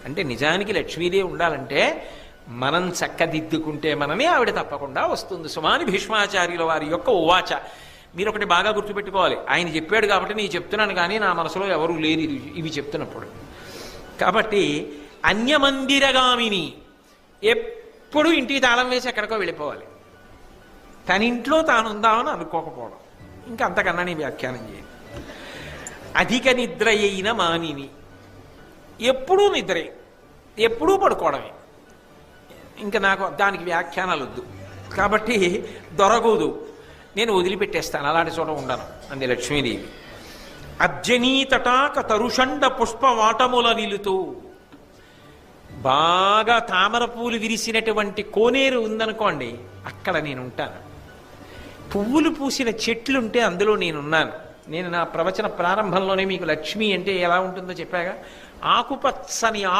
అంటే నిజానికి లక్ష్మీదేవి ఉండాలంటే మనం చక్కదిద్దుకుంటే మనమే ఆవిడ తప్పకుండా వస్తుంది. సుమాని భీష్మాచార్యుల వారి యొక్క ఉవాచ. మీరు ఒకటి బాగా గుర్తుపెట్టుకోవాలి, ఆయన చెప్పాడు కాబట్టి నేను చెప్తున్నాను, కానీ నా మనసులో ఎవరూ లేరు ఇవి చెప్తున్నప్పుడు. కాబట్టి అన్యమందిరగామిని, ఎప్పుడు ఇంటికి తాళం వేసి ఎక్కడికో వెళ్ళిపోవాలి, తన ఇంట్లో తాను ఉందామని అనుకోకపోవడం. ఇంకా అంతకన్నా నీ వ్యాఖ్యానం చేయాలి. అధిక నిద్ర అయిన మానిని, ఎప్పుడూ నిద్రే, ఎప్పుడూ పడుకోవడమే. ఇంకా నాకు దానికి వ్యాఖ్యానాలు వద్దు, కాబట్టి దొరకదు, నేను వదిలిపెట్టేస్తాను, అలాంటి చోట ఉండను అంది లక్ష్మీదేవి. అర్జనీ తటాక తరుషండ పుష్పవాటముల నిలుతూ, బాగా తామర పూలు విరిసినటువంటి కోనేరు ఉందనుకోండి, అక్కడ నేను ఉంటాను. పువ్వులు పూసిన చెట్లుంటే అందులో నేనున్నాను. నేను నా ప్రవచన ప్రారంభంలోనే మీకు లక్ష్మి అంటే ఎలా ఉంటుందో చెప్పాగా, ఆకుపచ్చని